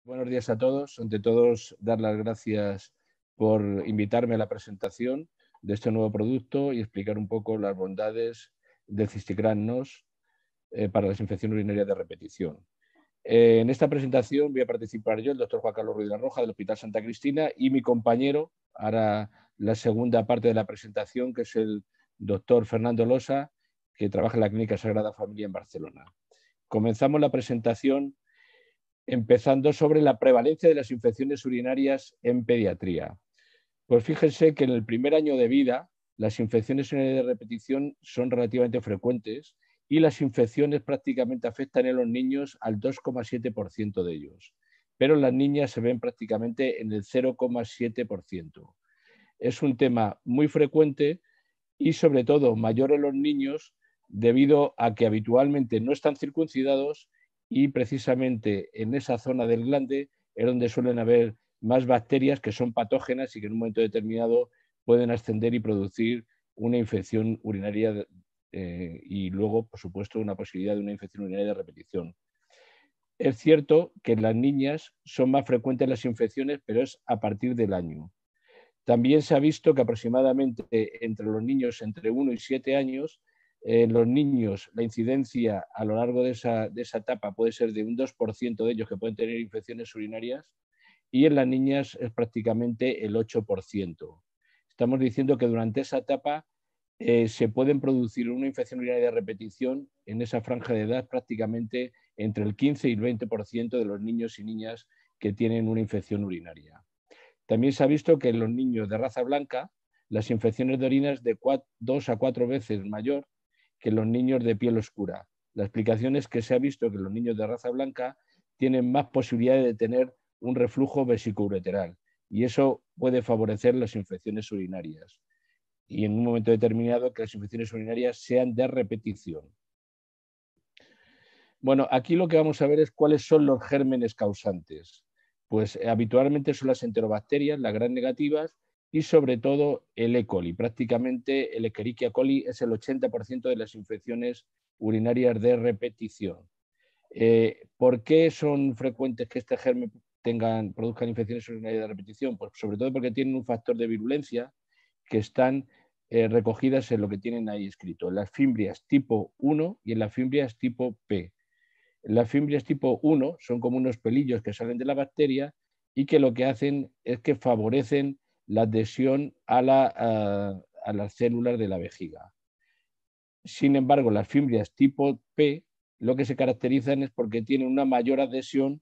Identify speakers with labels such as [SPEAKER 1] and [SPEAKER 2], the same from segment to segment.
[SPEAKER 1] Buenos días a todos. Ante todos, dar las gracias por invitarme a la presentación de este nuevo producto y explicar un poco las bondades del Cisticran-Nos para las infecciones urinarias de repetición. En esta presentación voy a participar yo, el doctor Juan Carlos Ruiz de la Roja, del Hospital Santa Cristina, y mi compañero hará la segunda parte de la presentación, que es el doctor Fernando Losa, que trabaja en la Clínica Sagrada Familia en Barcelona. Comenzamos la presentación empezando sobre la prevalencia de las infecciones urinarias en pediatría. Pues fíjense que en el primer año de vida las infecciones urinarias de repetición son relativamente frecuentes y las infecciones prácticamente afectan en los niños al 2,7% de ellos, pero en las niñas se ven prácticamente en el 0,7%. Es un tema muy frecuente y sobre todo mayor en los niños debido a que habitualmente no están circuncidados y precisamente en esa zona del glande es donde suelen haber más bacterias que son patógenas y que en un momento determinado pueden ascender y producir una infección urinaria y luego, por supuesto, una posibilidad de una infección urinaria de repetición. Es cierto que en las niñas son más frecuentes las infecciones, pero es a partir del año. También se ha visto que aproximadamente entre los niños entre 1 y 7 años, los niños, la incidencia a lo largo de esa etapa puede ser de un 2% de ellos que pueden tener infecciones urinarias y en las niñas es prácticamente el 8%. Estamos diciendo que durante esa etapa se pueden producir una infección urinaria de repetición en esa franja de edad prácticamente entre el 15 y el 20% de los niños y niñas que tienen una infección urinaria. También se ha visto que en los niños de raza blanca las infecciones de orina es de 2 a 4 veces mayor que en los niños de piel oscura. La explicación es que se ha visto que los niños de raza blanca tienen más posibilidades de tener un reflujo vesicoureteral y eso puede favorecer las infecciones urinarias y en un momento determinado que las infecciones urinarias sean de repetición. Bueno, aquí lo que vamos a ver es cuáles son los gérmenes causantes. Pues habitualmente son las enterobacterias, las gram negativas, y sobre todo el E. coli. Prácticamente el Escherichia coli es el 80% de las infecciones urinarias de repetición. ¿Por qué son frecuentes que este germen produzcan infecciones urinarias de repetición? Pues sobre todo porque tienen un factor de virulencia que están recogidas en lo que tienen ahí escrito, en las fimbrias tipo 1 y en las fimbrias tipo P. Las fimbrias tipo 1 son como unos pelillos que salen de la bacteria y que lo que hacen es que favorecen la adhesión a las células de la vejiga. Sin embargo, las fimbrias tipo P lo que se caracterizan es porque tienen una mayor adhesión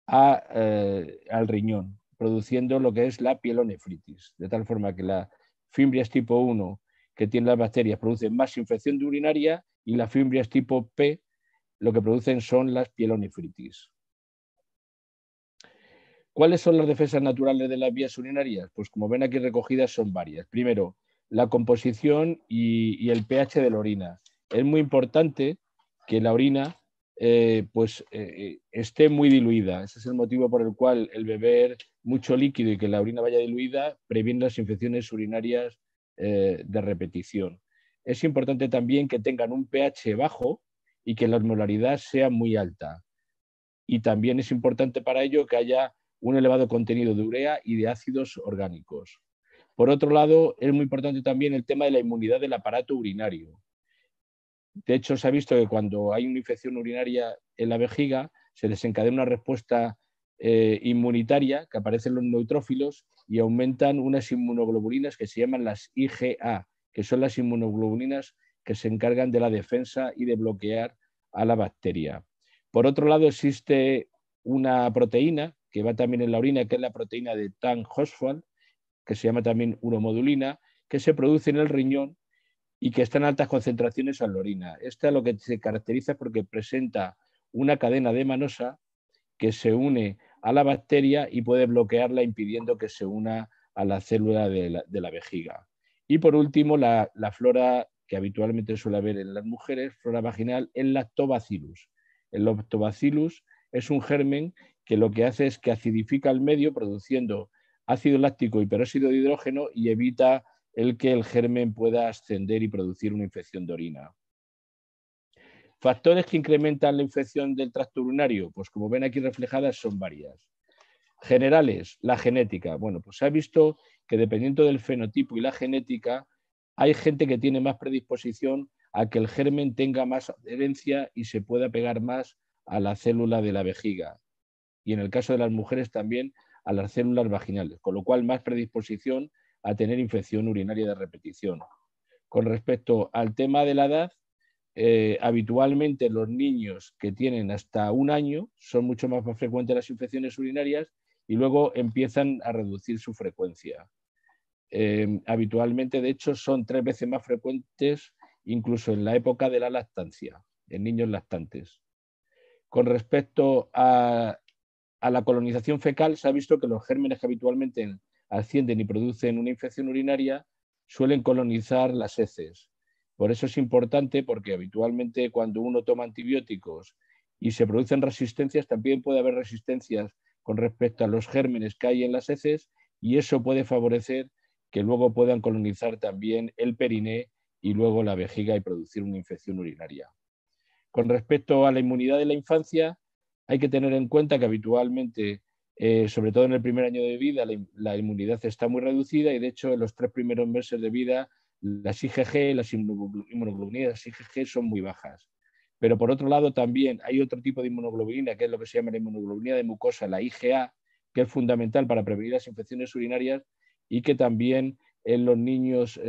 [SPEAKER 1] al riñón, produciendo lo que es la pielonefritis, de tal forma que las fimbrias tipo 1 que tienen las bacterias producen más infección urinaria y las fimbrias tipo P lo que producen son las pielonefritis. ¿Cuáles son las defensas naturales de las vías urinarias? Pues como ven aquí recogidas son varias. Primero, la composición y el pH de la orina. Es muy importante que la orina esté muy diluida. Ese es el motivo por el cual el beber mucho líquido y que la orina vaya diluida previene las infecciones urinarias de repetición. Es importante también que tengan un pH bajo y que la osmolaridad sea muy alta. Y también es importante para ello que haya un elevado contenido de urea y de ácidos orgánicos. Por otro lado, es muy importante también el tema de la inmunidad del aparato urinario. De hecho, se ha visto que cuando hay una infección urinaria en la vejiga, se desencadena una respuesta inmunitaria que aparecen los neutrófilos y aumentan unas inmunoglobulinas que se llaman las IgA, que son las inmunoglobulinas que se encargan de la defensa y de bloquear a la bacteria. Por otro lado, existe una proteína que va también en la orina, que es la proteína de Tan-Fosphate, que se llama también uromodulina, que se produce en el riñón y que está en altas concentraciones en la orina. Esta lo que se caracteriza porque presenta una cadena de manosa que se une a la bacteria y puede bloquearla impidiendo que se una a la célula de la vejiga. Y por último, la flora que habitualmente suele haber en las mujeres, flora vaginal, el lactobacillus. El lactobacillus es un germen que lo que hace es que acidifica el medio produciendo ácido láctico y peróxido de hidrógeno y evita el que el germen pueda ascender y producir una infección de orina. ¿Factores que incrementan la infección del tracto urinario? Pues como ven aquí reflejadas son varias. Generales, la genética. Bueno, pues se ha visto que dependiendo del fenotipo y la genética, hay gente que tiene más predisposición a que el germen tenga más adherencia y se pueda pegar más a la célula de la vejiga. Y en el caso de las mujeres también a las células vaginales, con lo cual más predisposición a tener infección urinaria de repetición. Con respecto al tema de la edad, habitualmente los niños que tienen hasta 1 año son mucho más frecuentes las infecciones urinarias y luego empiezan a reducir su frecuencia. Habitualmente, de hecho, son 3 veces más frecuentes incluso en la época de la lactancia, en niños lactantes. Con respecto a la colonización fecal, se ha visto que los gérmenes que habitualmente ascienden y producen una infección urinaria suelen colonizar las heces. Por eso es importante, porque habitualmente cuando uno toma antibióticos y se producen resistencias, también puede haber resistencias con respecto a los gérmenes que hay en las heces y eso puede favorecer que luego puedan colonizar también el periné y luego la vejiga y producir una infección urinaria. Con respecto a la inmunidad de la infancia, hay que tener en cuenta que habitualmente, sobre todo en el primer año de vida, la inmunidad está muy reducida y de hecho en los 3 primeros meses de vida las IgG, las inmunoglobulinas IgG son muy bajas. Pero por otro lado también hay otro tipo de inmunoglobulina, que es lo que se llama la inmunoglobulina de mucosa, la IgA, que es fundamental para prevenir las infecciones urinarias y que también en los niños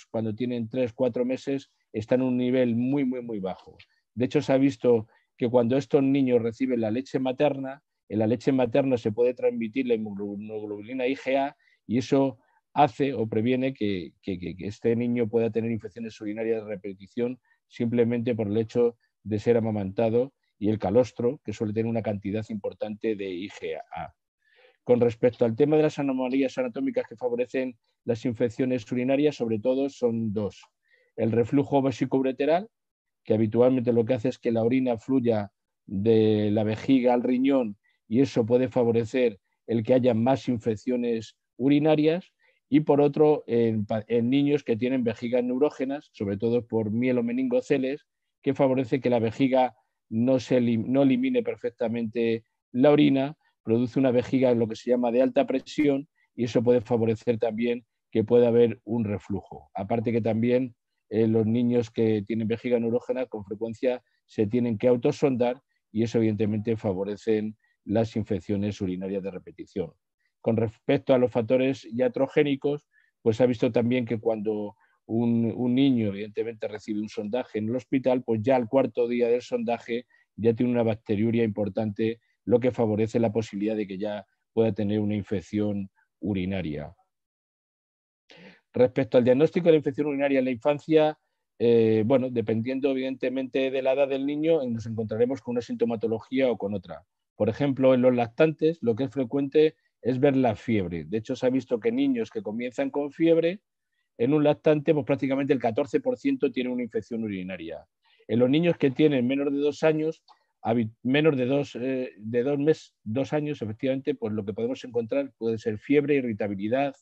[SPEAKER 1] cuando tienen 3-4 meses están en un nivel muy, muy, muy bajo. De hecho, se ha visto que cuando estos niños reciben la leche materna, en la leche materna se puede transmitir la inmunoglobulina IgA y eso hace o previene que este niño pueda tener infecciones urinarias de repetición simplemente por el hecho de ser amamantado y el calostro, que suele tener una cantidad importante de IgA. Con respecto al tema de las anomalías anatómicas que favorecen las infecciones urinarias, sobre todo son 2. El reflujo vesicoureteral, que habitualmente lo que hace es que la orina fluya de la vejiga al riñón y eso puede favorecer el que haya más infecciones urinarias. Y por otro, en niños que tienen vejigas neurógenas, sobre todo por mielomeningoceles, que favorece que la vejiga no elimine perfectamente la orina, produce una vejiga en lo que se llama de alta presión y eso puede favorecer también que pueda haber un reflujo. Aparte que también los niños que tienen vejiga neurógena con frecuencia se tienen que autosondar y eso evidentemente favorece las infecciones urinarias de repetición. Con respecto a los factores iatrogénicos, pues se ha visto también que cuando un niño evidentemente recibe un sondaje en el hospital, pues ya al 4.º día del sondaje ya tiene una bacteriuria importante, lo que favorece la posibilidad de que ya pueda tener una infección urinaria. Respecto al diagnóstico de la infección urinaria en la infancia, bueno, dependiendo evidentemente de la edad del niño, nos encontraremos con una sintomatología o con otra. Por ejemplo, en los lactantes, lo que es frecuente es ver la fiebre. De hecho, se ha visto que niños que comienzan con fiebre, en un lactante, pues prácticamente el 14% tiene una infección urinaria. En los niños que tienen menos de 2 años, menos de 2 años, efectivamente, pues lo que podemos encontrar puede ser fiebre, irritabilidad,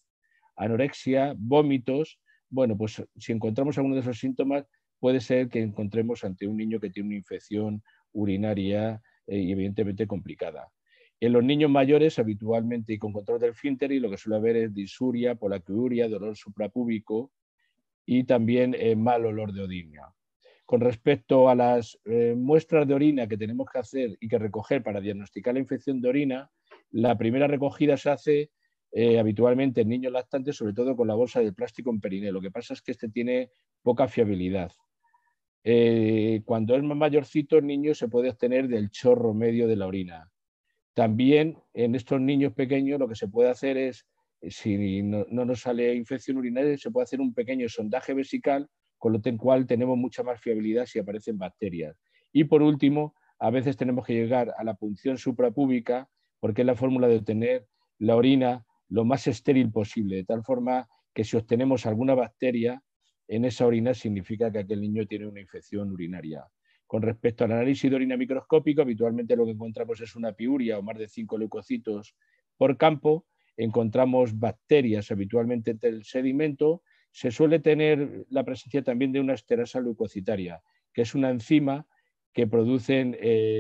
[SPEAKER 1] anorexia, vómitos. Bueno, pues si encontramos alguno de esos síntomas, puede ser que encontremos ante un niño que tiene una infección urinaria y evidentemente complicada. En los niños mayores, habitualmente y con control del esfínter, lo que suele haber es disuria, polaquiuria, dolor suprapúbico y también mal olor de orina. Con respecto a las muestras de orina que tenemos que hacer y que recoger para diagnosticar la infección de orina, la primera recogida se hace habitualmente en niños lactantes, sobre todo con la bolsa de plástico en periné. Lo que pasa es que este tiene poca fiabilidad. Cuando es más mayorcito, el niño se puede obtener del chorro medio de la orina. También en estos niños pequeños lo que se puede hacer es, si no nos sale infección urinaria, se puede hacer un pequeño sondaje vesical, con lo cual tenemos mucha más fiabilidad si aparecen bacterias. Y por último, a veces tenemos que llegar a la punción suprapúbica, porque es la fórmula de obtener la orina lo más estéril posible, de tal forma que si obtenemos alguna bacteria en esa orina significa que aquel niño tiene una infección urinaria. Con respecto al análisis de orina microscópico, habitualmente lo que encontramos es una piuria o más de 5 leucocitos por campo. Encontramos bacterias habitualmente entre el sedimento. Se suele tener la presencia también de una esterasa leucocitaria, que es una enzima que producen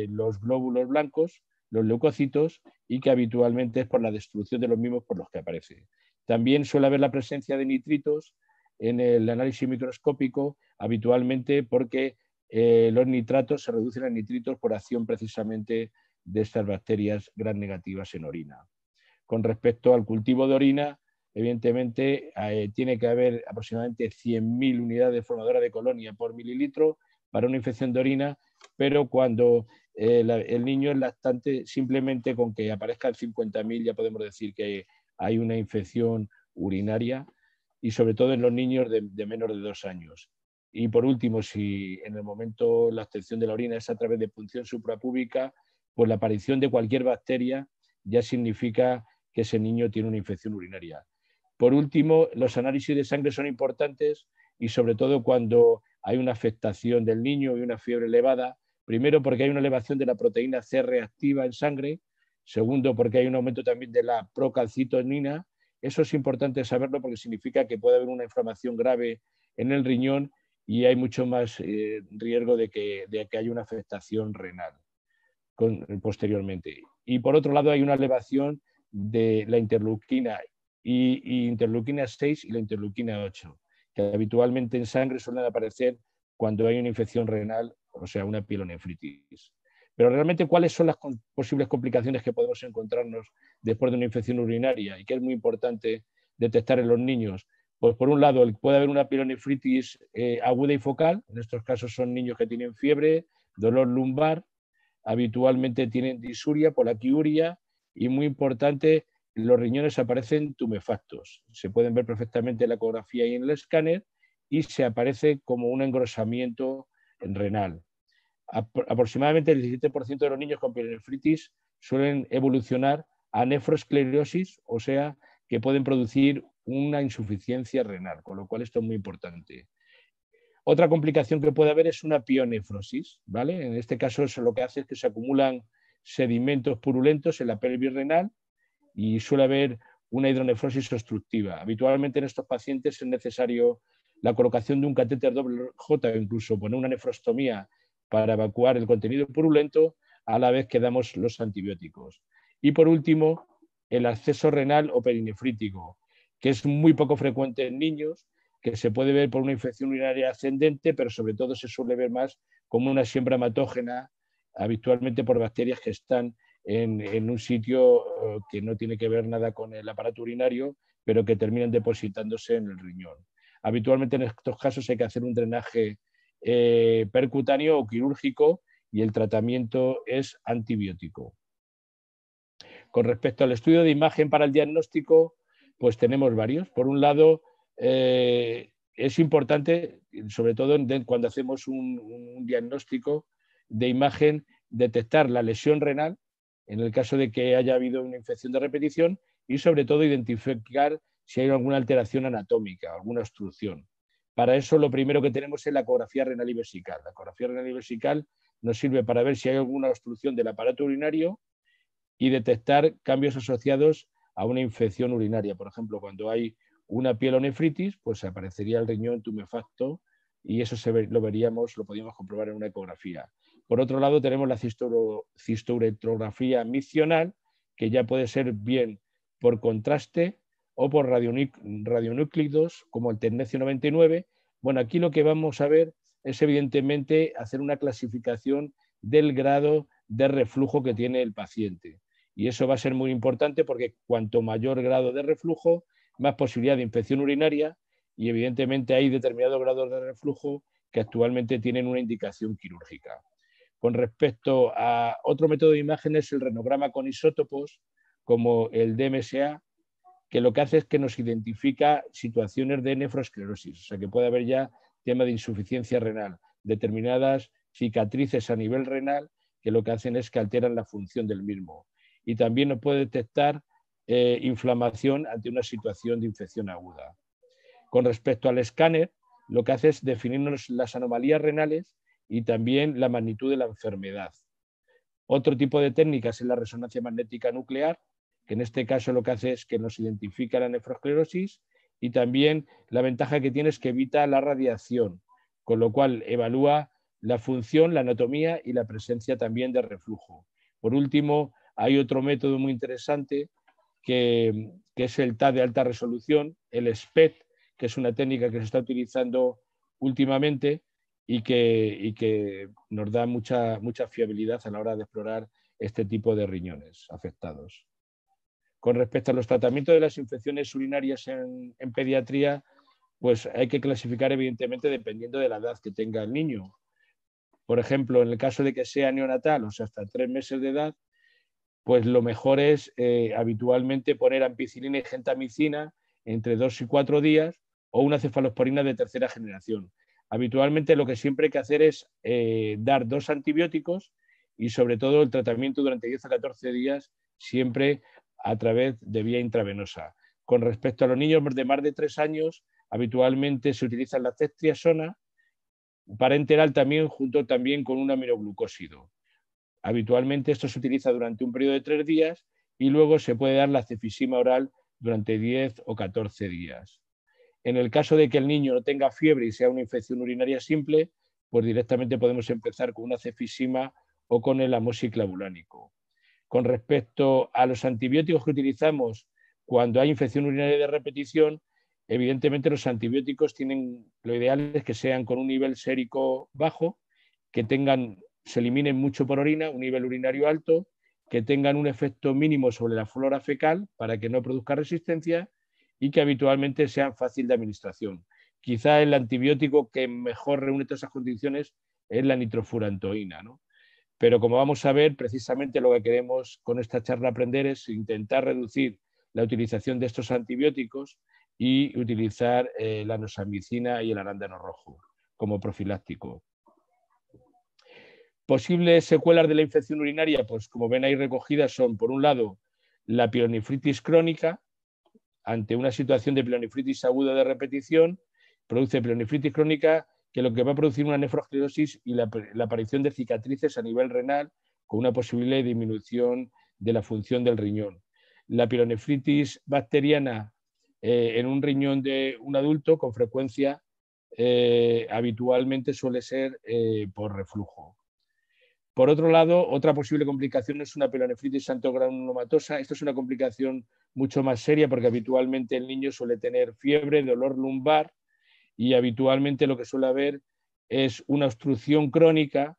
[SPEAKER 1] los glóbulos blancos, los leucocitos, y que habitualmente es por la destrucción de los mismos por los que aparece. También suele haber la presencia de nitritos en el análisis microscópico, habitualmente porque los nitratos se reducen a nitritos por acción precisamente de estas bacterias gram negativas en orina. Con respecto al cultivo de orina, evidentemente tiene que haber aproximadamente 100.000 unidades formadoras de colonia por mililitro para una infección de orina, pero cuando el niño es lactante, simplemente con que aparezcan 50.000 ya podemos decir que hay una infección urinaria, y sobre todo en los niños de menos de 2 años. Y por último, si en el momento la obtención de la orina es a través de punción suprapúbica, pues la aparición de cualquier bacteria ya significa que ese niño tiene una infección urinaria. Por último, los análisis de sangre son importantes, y sobre todo cuando hay una afectación del niño y una fiebre elevada. Primero, porque hay una elevación de la proteína C reactiva en sangre. Segundo, porque hay un aumento también de la procalcitonina. Eso es importante saberlo porque significa que puede haber una inflamación grave en el riñón y hay mucho más riesgo de que haya una afectación renal posteriormente. Y por otro lado, hay una elevación de la interleuquina y interleuquina 6 y la interleuquina 8, que habitualmente en sangre suelen aparecer cuando hay una infección renal, o sea, una pielonefritis. Pero realmente, ¿cuáles son las posibles complicaciones que podemos encontrarnos después de una infección urinaria y que es muy importante detectar en los niños? Pues por un lado, puede haber una pielonefritis aguda y focal. En estos casos son niños que tienen fiebre, dolor lumbar, habitualmente tienen disuria, polaquiuria y, muy importante, los riñones aparecen tumefactos. Se pueden ver perfectamente en la ecografía y en el escáner y se aparece como un engrosamiento renal. Aproximadamente el 17% de los niños con pielonefritis suelen evolucionar a nefroesclerosis, o sea, que pueden producir una insuficiencia renal, con lo cual esto es muy importante. Otra complicación que puede haber es una pionefrosis, ¿vale? En este caso eso lo que hace es que se acumulan sedimentos purulentos en la pelvis renal y suele haber una hidronefrosis obstructiva. Habitualmente en estos pacientes es necesario la colocación de un catéter doble J o incluso poner una nefrostomía para evacuar el contenido purulento a la vez que damos los antibióticos. Y por último, el acceso renal o perinefrítico, que es muy poco frecuente en niños, que se puede ver por una infección urinaria ascendente, pero sobre todo se suele ver más como una siembra hematógena, habitualmente por bacterias que están en un sitio que no tiene que ver nada con el aparato urinario, pero que terminan depositándose en el riñón. Habitualmente en estos casos hay que hacer un drenaje percutáneo o quirúrgico y el tratamiento es antibiótico. Con respecto al estudio de imagen para el diagnóstico, pues tenemos varios. Por un lado, es importante, sobre todo cuando hacemos un diagnóstico de imagen, detectar la lesión renal en el caso de que haya habido una infección de repetición y sobre todo identificar si hay alguna alteración anatómica, alguna obstrucción. Para eso lo primero que tenemos es la ecografía renal y vesical. La ecografía renal y vesical nos sirve para ver si hay alguna obstrucción del aparato urinario y detectar cambios asociados a una infección urinaria. Por ejemplo, cuando hay una pielonefritis, pues aparecería el riñón tumefacto y eso lo podríamos comprobar en una ecografía. Por otro lado, tenemos la cistouretrografía miccional, que ya puede ser bien por contraste o por radionúclidos, como el tecnecio 99. Bueno, aquí lo que vamos a ver es evidentemente hacer una clasificación del grado de reflujo que tiene el paciente. Y eso va a ser muy importante porque cuanto mayor grado de reflujo, más posibilidad de infección urinaria, y evidentemente hay determinados grados de reflujo que actualmente tienen una indicación quirúrgica. Con respecto a otro método de imágenes, el renograma con isótopos, como el DMSA, que lo que hace es que nos identifica situaciones de nefroesclerosis, o sea que puede haber ya tema de insuficiencia renal, determinadas cicatrices a nivel renal que lo que hacen es que alteran la función del mismo. Y también nos puede detectar inflamación ante una situación de infección aguda. Con respecto al escáner, lo que hace es definirnos las anomalías renales y también la magnitud de la enfermedad. Otro tipo de técnicas es la resonancia magnética nuclear, que en este caso lo que hace es que nos identifica la nefroesclerosis, y también la ventaja que tiene es que evita la radiación, con lo cual evalúa la función, la anatomía y la presencia también de reflujo. Por último, hay otro método muy interesante que es el TAC de alta resolución, el SPECT, que es una técnica que se está utilizando últimamente y que nos da mucha fiabilidad a la hora de explorar este tipo de riñones afectados. Con respecto a los tratamientos de las infecciones urinarias en pediatría, pues hay que clasificar evidentemente dependiendo de la edad que tenga el niño. Por ejemplo, en el caso de que sea neonatal, o sea, hasta 3 meses de edad, pues lo mejor es habitualmente poner ampicilina y gentamicina entre 2 y 4 días o una cefalosporina de tercera generación. Habitualmente lo que siempre hay que hacer es dar 2 antibióticos y sobre todo el tratamiento durante 10 a 14 días siempre a través de vía intravenosa. Con respecto a los niños de más de 3 años, habitualmente se utiliza la ceftriaxona parenteral también junto también con un aminoglucósido. Habitualmente esto se utiliza durante un periodo de 3 días y luego se puede dar la cefixima oral durante 10 o 14 días. En el caso de que el niño no tenga fiebre y sea una infección urinaria simple, pues directamente podemos empezar con una cefixima o con el amoxiclavulánico. Con respecto a los antibióticos que utilizamos cuando hay infección urinaria de repetición, evidentemente los antibióticos lo ideal es que sean con un nivel sérico bajo, que se eliminen mucho por orina, un nivel urinario alto, que tengan un efecto mínimo sobre la flora fecal para que no produzca resistencia y que habitualmente sean fácil de administración. Quizá el antibiótico que mejor reúne todas esas condiciones es la nitrofurantoína, ¿no? Pero como vamos a ver, precisamente lo que queremos con esta charla aprender es intentar reducir la utilización de estos antibióticos y utilizar la nosamicina y el arándano rojo como profiláctico. Posibles secuelas de la infección urinaria, pues como ven ahí recogidas, son, por un lado, la pielonefritis crónica, ante una situación de pielonefritis aguda de repetición, produce pielonefritis crónica que lo que va a producir una nefroesclerosis y la aparición de cicatrices a nivel renal con una posible disminución de la función del riñón. La pielonefritis bacteriana en un riñón de un adulto con frecuencia habitualmente suele ser por reflujo. Por otro lado, otra posible complicación es una pielonefritis xantogranulomatosa. Esto es una complicación mucho más seria porque habitualmente el niño suele tener fiebre, dolor lumbar y habitualmente lo que suele haber es una obstrucción crónica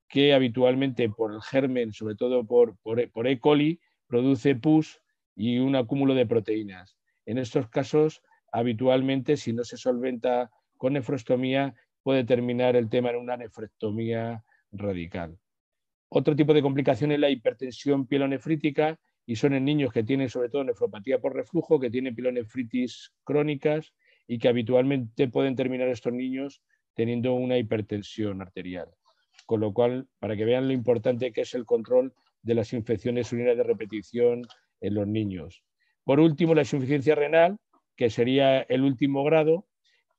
[SPEAKER 1] que habitualmente por el germen, sobre todo por E. coli, produce pus y un acúmulo de proteínas. En estos casos, habitualmente, si no se solventa con nefrostomía, puede terminar el tema en una nefrectomía radical. Otro tipo de complicación es la hipertensión pielonefrítica y son en niños que tienen sobre todo nefropatía por reflujo, que tienen pielonefritis crónicas y que habitualmente pueden terminar estos niños teniendo una hipertensión arterial. Con lo cual, para que vean lo importante que es el control de las infecciones urinarias de repetición en los niños. Por último, la insuficiencia renal, que sería el último grado,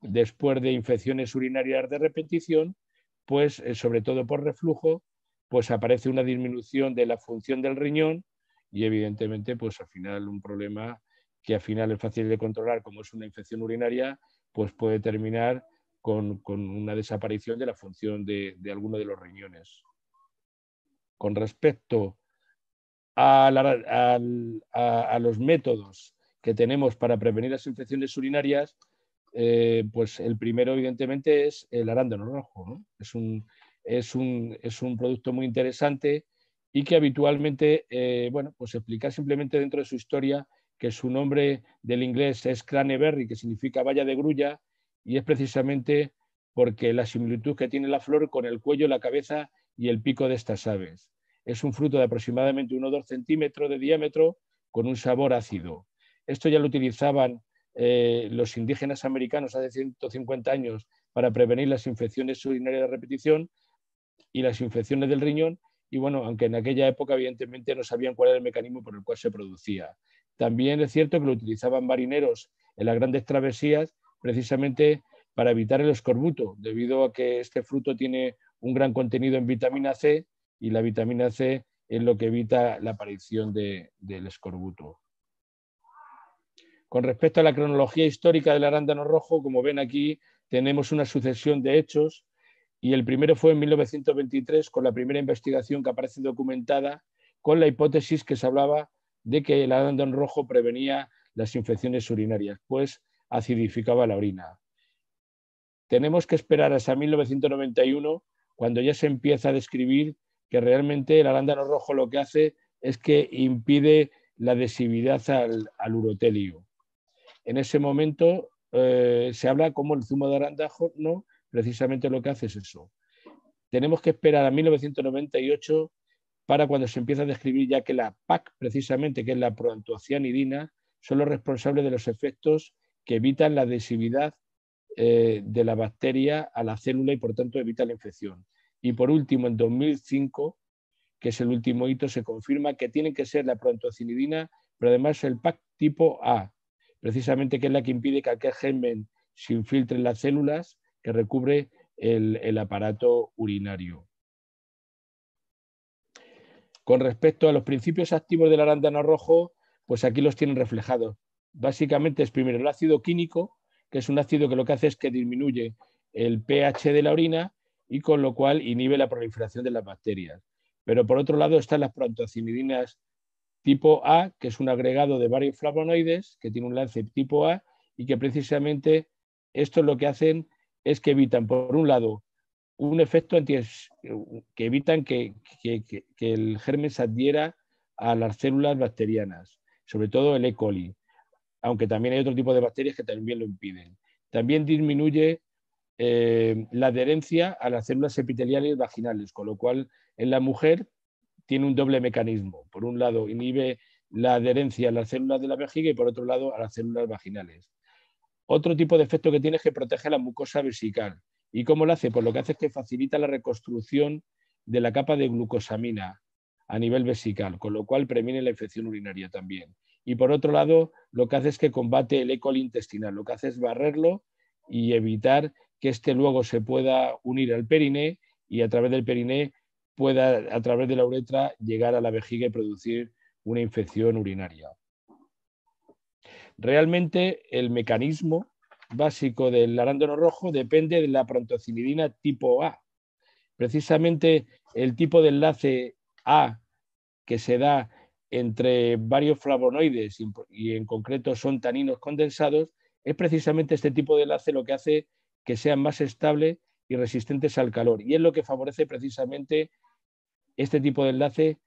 [SPEAKER 1] después de infecciones urinarias de repetición, pues sobre todo por reflujo, pues aparece una disminución de la función del riñón y evidentemente pues al final un problema que al final es fácil de controlar como es una infección urinaria, pues puede terminar con una desaparición de la función de alguno de los riñones. Con respecto a los métodos que tenemos para prevenir las infecciones urinarias, pues el primero evidentemente es el arándano rojo, ¿no? Es un producto muy interesante y que habitualmente, bueno, pues explicar simplemente dentro de su historia que su nombre del inglés es craneberry, que significa valla de grulla, y es precisamente porque la similitud que tiene la flor con el cuello, la cabeza y el pico de estas aves. Es un fruto de aproximadamente 1 o 2 centímetros de diámetro con un sabor ácido. Esto ya lo utilizaban los indígenas americanos hace 150 años para prevenir las infecciones urinarias de repetición y las infecciones del riñón. Y bueno, aunque en aquella época evidentemente no sabían cuál era el mecanismo por el cual se producía. También es cierto que lo utilizaban marineros en las grandes travesías precisamente para evitar el escorbuto, debido a que este fruto tiene un gran contenido en vitamina C y la vitamina C es lo que evita la aparición del escorbuto. Con respecto a la cronología histórica del arándano rojo, como ven aquí, tenemos una sucesión de hechos y el primero fue en 1923 con la primera investigación que aparece documentada con la hipótesis que se hablaba de que el arándano rojo prevenía las infecciones urinarias, pues acidificaba la orina. Tenemos que esperar hasta 1991, cuando ya se empieza a describir que realmente el arándano rojo lo que hace es que impide la adhesividad al urotelio. En ese momento se habla como el zumo de arándano precisamente lo que hace es eso. Tenemos que esperar a 1998 para cuando se empieza a describir ya que la PAC, precisamente, que es la proantocianidina, son los responsables de los efectos que evitan la adhesividad de la bacteria a la célula y por tanto evita la infección. Y por último, en 2005, que es el último hito, se confirma que tiene que ser la proantocianidina, pero además el PAC tipo A, precisamente que es la que impide que aquel germen se infiltre en las células que recubre el aparato urinario. Con respecto a los principios activos del arándano rojo, pues aquí los tienen reflejados. Básicamente es primero el ácido quínico, que es un ácido que lo que hace es que disminuye el pH de la orina y con lo cual inhibe la proliferación de las bacterias. Pero por otro lado están las proantocianidinas tipo A, que es un agregado de varios flavonoides que tiene un enlace tipo A y que precisamente esto lo que hacen es que evitan, por un lado, un efecto que evitan que el germen se adhiera a las células bacterianas, sobre todo el E. coli, aunque también hay otro tipo de bacterias que también lo impiden. También disminuye la adherencia a las células epiteliales vaginales, con lo cual en la mujer tiene un doble mecanismo. Por un lado, inhibe la adherencia a las células de la vejiga y por otro lado a las células vaginales. Otro tipo de efecto que tiene es que protege la mucosa vesical. ¿Y cómo lo hace? Pues lo que hace es que facilita la reconstrucción de la capa de glucosamina a nivel vesical, con lo cual previene la infección urinaria también. Y por otro lado, lo que hace es que combate el E. coli intestinal, lo que hace es barrerlo y evitar que éste luego se pueda unir al periné y a través del periné pueda, a través de la uretra, llegar a la vejiga y producir una infección urinaria. Realmente el mecanismo básico del arándano rojo depende de la proantocianidina tipo A. Precisamente el tipo de enlace A que se da entre varios flavonoides y en concreto son taninos condensados, es precisamente este tipo de enlace lo que hace que sean más estables y resistentes al calor. Y es lo que favorece precisamente este tipo de enlace,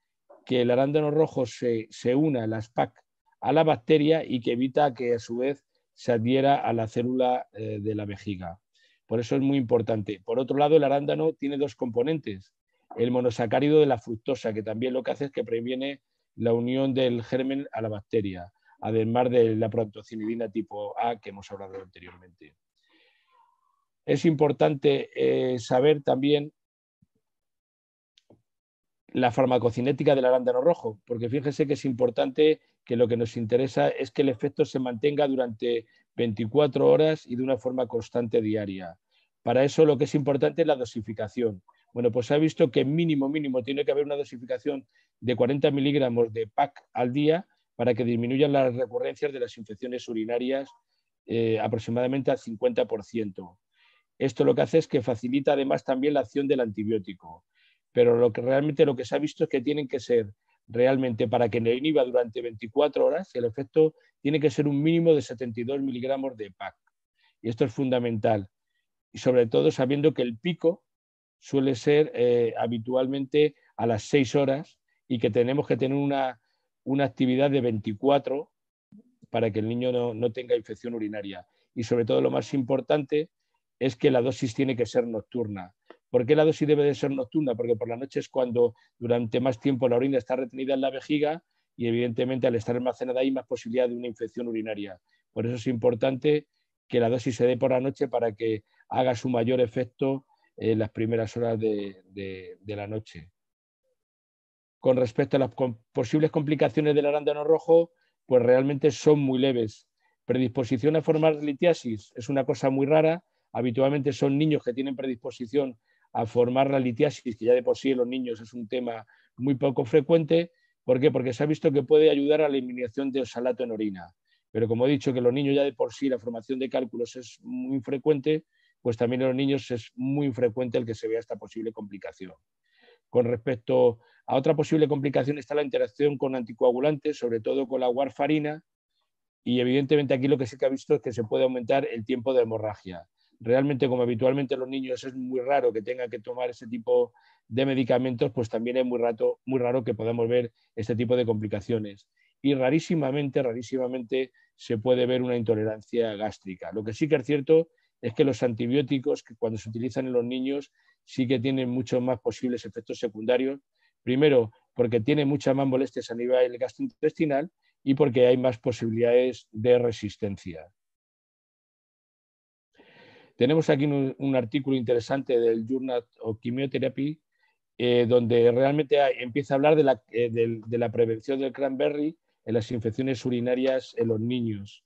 [SPEAKER 1] que el arándano rojo se una a las PAC a la bacteria y que evita que a su vez se adhiera a la célula de la vejiga. Por eso es muy importante. Por otro lado, el arándano tiene dos componentes. El monosacárido de la fructosa, que también lo que hace es que previene la unión del germen a la bacteria, además de la proantocianidina tipo A que hemos hablado anteriormente. Es importante saber también la farmacocinética del arándano rojo, porque fíjense que es importante que lo que nos interesa es que el efecto se mantenga durante 24 horas y de una forma constante diaria. Para eso lo que es importante es la dosificación. Bueno, pues se ha visto que mínimo tiene que haber una dosificación de 40 miligramos de PAC al día para que disminuyan las recurrencias de las infecciones urinarias aproximadamente al 50%. Esto lo que hace es que facilita además también la acción del antibiótico. Pero realmente lo que se ha visto es que tienen que ser realmente, para que no inhiba durante 24 horas, el efecto tiene que ser un mínimo de 72 miligramos de PAC. Y esto es fundamental. Y sobre todo sabiendo que el pico suele ser habitualmente a las 6 horas y que tenemos que tener una actividad de 24 para que el niño no tenga infección urinaria. Y sobre todo lo más importante es que la dosis tiene que ser nocturna. ¿Por qué la dosis debe de ser nocturna? Porque por la noche es cuando durante más tiempo la orina está retenida en la vejiga y evidentemente al estar almacenada hay más posibilidad de una infección urinaria. Por eso es importante que la dosis se dé por la noche para que haga su mayor efecto en las primeras horas de la noche. Con respecto a las posibles complicaciones del arándano rojo, pues realmente son muy leves. Predisposición a formar litiasis es una cosa muy rara. Habitualmente son niños que tienen predisposición a formar la litiasis, que ya de por sí en los niños es un tema muy poco frecuente. ¿Por qué? Porque se ha visto que puede ayudar a la eliminación de oxalato en orina. Pero como he dicho que los niños ya de por sí la formación de cálculos es muy frecuente, pues también en los niños es muy frecuente el que se vea esta posible complicación. Con respecto a otra posible complicación está la interacción con anticoagulantes, sobre todo con la warfarina, y evidentemente aquí lo que sí que ha visto es que se puede aumentar el tiempo de hemorragia. Realmente, como habitualmente los niños es muy raro que tengan que tomar ese tipo de medicamentos, pues también es muy raro que podamos ver este tipo de complicaciones. Y rarísimamente se puede ver una intolerancia gástrica. Lo que sí que es cierto es que los antibióticos, que cuando se utilizan en los niños, sí que tienen muchos más posibles efectos secundarios. Primero, porque tienen muchas más molestias a nivel gastrointestinal, y porque hay más posibilidades de resistencia. Tenemos aquí un artículo interesante del Journal of Chemotherapy, donde realmente empieza a hablar de la prevención del cranberry en las infecciones urinarias en los niños.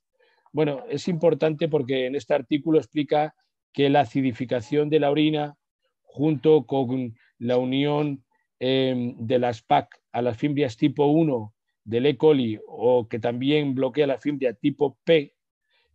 [SPEAKER 1] Bueno, es importante porque en este artículo explica que la acidificación de la orina, junto con la unión de las PAC a las fimbrias tipo 1 del E. coli, o que también bloquea la fimbria tipo P,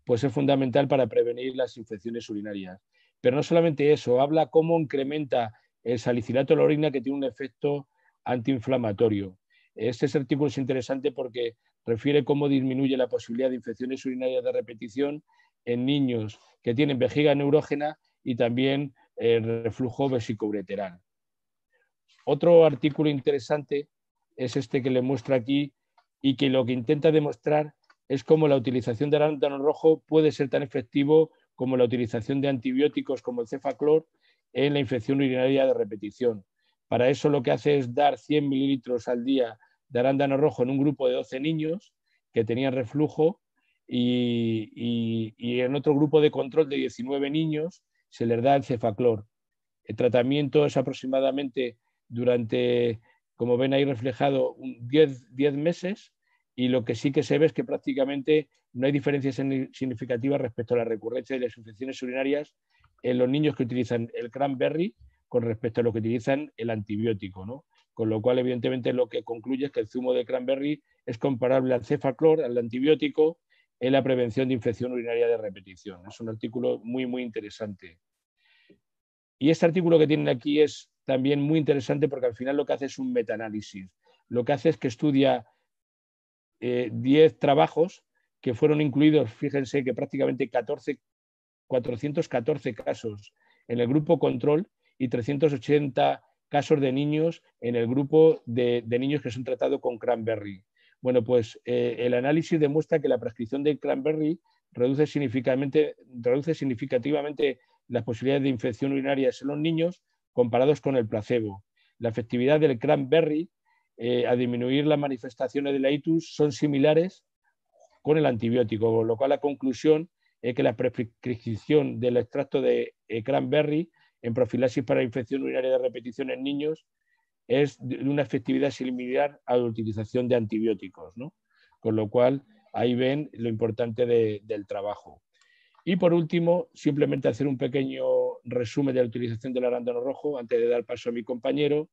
[SPEAKER 1] pues es fundamental para prevenir las infecciones urinarias. Pero no solamente eso, habla cómo incrementa el salicilato de la orina, que tiene un efecto antiinflamatorio. Este artículo es interesante porque refiere cómo disminuye la posibilidad de infecciones urinarias de repetición en niños que tienen vejiga neurógena y también reflujo vesicoureteral. Otro artículo interesante es este que le muestra aquí, y que lo que intenta demostrar es cómo la utilización del arándano rojo puede ser tan efectivo como la utilización de antibióticos como el cefaclor en la infección urinaria de repetición. Para eso lo que hace es dar 100 mililitros al día de arándano rojo en un grupo de 12 niños que tenían reflujo, y en otro grupo de control de 19 niños se les da el cefaclor. El tratamiento es aproximadamente durante, como ven ahí reflejado, 10 meses, y lo que sí que se ve es que prácticamente no hay diferencias significativas respecto a la recurrencia de las infecciones urinarias en los niños que utilizan el cranberry con respecto a los que utilizan el antibiótico, ¿no? Con lo cual, evidentemente, lo que concluye es que el zumo de cranberry es comparable al cefaclor, al antibiótico, en la prevención de infección urinaria de repetición. Es un artículo muy, muy interesante. Y este artículo que tienen aquí es también muy interesante porque al final lo que hace es un metaanálisis. Lo que hace es que estudia 10 trabajos que fueron incluidos, fíjense que prácticamente 414 casos en el grupo control y 380 casos de niños en el grupo de niños que son tratados con cranberry. Bueno, pues el análisis demuestra que la prescripción de cranberry reduce significativamente las posibilidades de infección urinaria en los niños comparados con el placebo. La efectividad del cranberry a disminuir las manifestaciones de la itis son similares con el antibiótico, con lo cual la conclusión es que la prescripción del extracto de cranberry en profilaxis para infección urinaria de repetición en niños es de una efectividad similar a la utilización de antibióticos, ¿no? Con lo cual ahí ven lo importante del trabajo. Y por último, simplemente hacer un pequeño resumen de la utilización del arándano rojo antes de dar paso a mi compañero,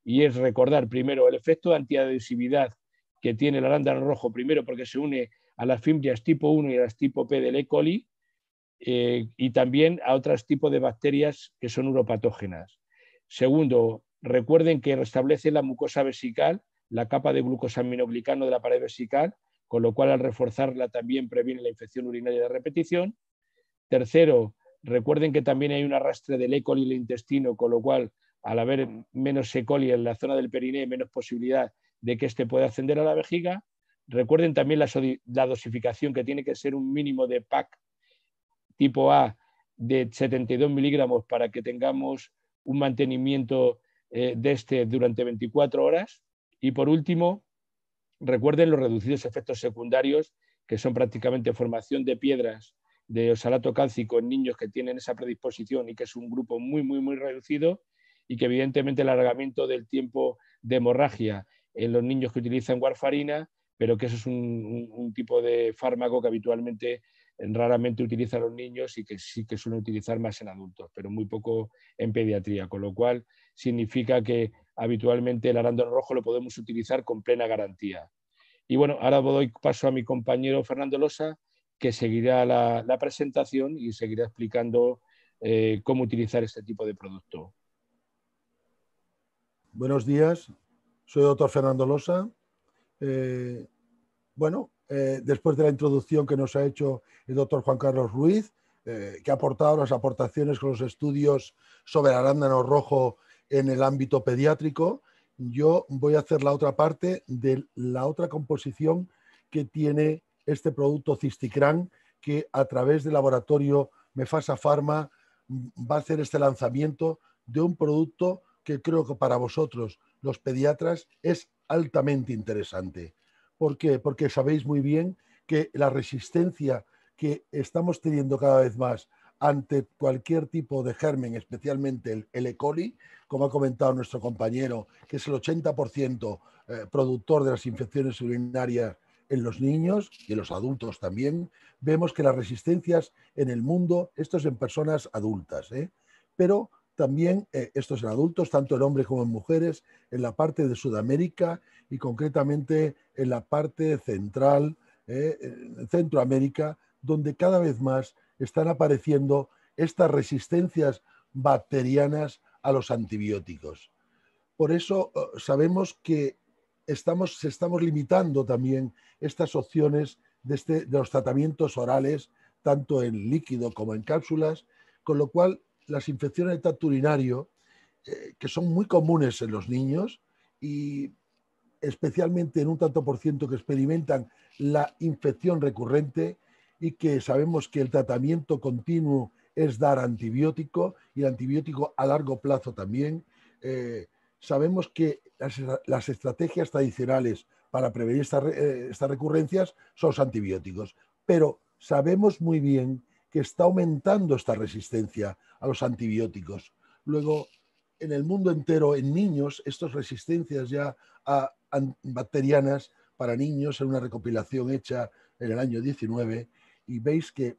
[SPEAKER 1] y es recordar primero el efecto de antiadhesividad que tiene el arándano rojo, primero porque se une a las fimbrias tipo 1 y a las tipo P del E. coli, y también a otros tipos de bacterias que son uropatógenas. Segundo, recuerden que restablece la mucosa vesical, la capa de glucosaminoglicano de la pared vesical, con lo cual al reforzarla también previene la infección urinaria de repetición. Tercero, recuerden que también hay un arrastre del E. coli en el intestino, con lo cual al haber menos E. coli en la zona del perineo, menos posibilidad de que éste pueda ascender a la vejiga. Recuerden también la dosificación, que tiene que ser un mínimo de PAC tipo A de 72 miligramos para que tengamos un mantenimiento de este durante 24 horas. Y por último, recuerden los reducidos efectos secundarios, que son prácticamente formación de piedras de oxalato cálcico en niños que tienen esa predisposición, y que es un grupo muy, muy, muy reducido, y que evidentemente el alargamiento del tiempo de hemorragia en los niños que utilizan warfarina, pero que eso es un tipo de fármaco que habitualmente raramente utilizan los niños y que sí que suelen utilizar más en adultos, pero muy poco en pediatría, con lo cual significa que habitualmente el arándano rojo lo podemos utilizar con plena garantía. Y bueno, ahora doy paso a mi compañero Fernando Losa, que seguirá la presentación y seguirá explicando cómo utilizar este tipo de producto.
[SPEAKER 2] Buenos días, soy el doctor Fernando Losa. Después de la introducción que nos ha hecho el doctor Juan Carlos Ruiz, que ha aportado las aportaciones con los estudios sobre el arándano rojo en el ámbito pediátrico, yo voy a hacer la otra parte de la otra composición que tiene este producto Cisticran, que a través del laboratorio Mefasa Pharma va a hacer este lanzamiento de un producto que creo que para vosotros, los pediatras, es altamente interesante. ¿Por qué? Porque sabéis muy bien que la resistencia que estamos teniendo cada vez más ante cualquier tipo de germen, especialmente el E. coli, como ha comentado nuestro compañero, que es el 80% productor de las infecciones urinarias en los niños y en los adultos también, vemos que las resistencias en el mundo, esto es en personas adultas, pero también estos en adultos, tanto en hombres como en mujeres, en la parte de Sudamérica y concretamente en la parte central, en Centroamérica, donde cada vez más están apareciendo estas resistencias bacterianas a los antibióticos. Por eso sabemos que estamos limitando también estas opciones de los tratamientos orales, tanto en líquido como en cápsulas, con lo cual las infecciones de tracto urinario, que son muy comunes en los niños y especialmente en un tanto por ciento que experimentan la infección recurrente y que sabemos que el tratamiento continuo es dar antibiótico y el antibiótico a largo plazo también. Sabemos que las estrategias tradicionales para prevenir estas recurrencias son los antibióticos, pero sabemos muy bien que está aumentando esta resistencia a los antibióticos. Luego, en el mundo entero, en niños, estas resistencias ya bacterianas para niños, en una recopilación hecha en el año 19, y veis que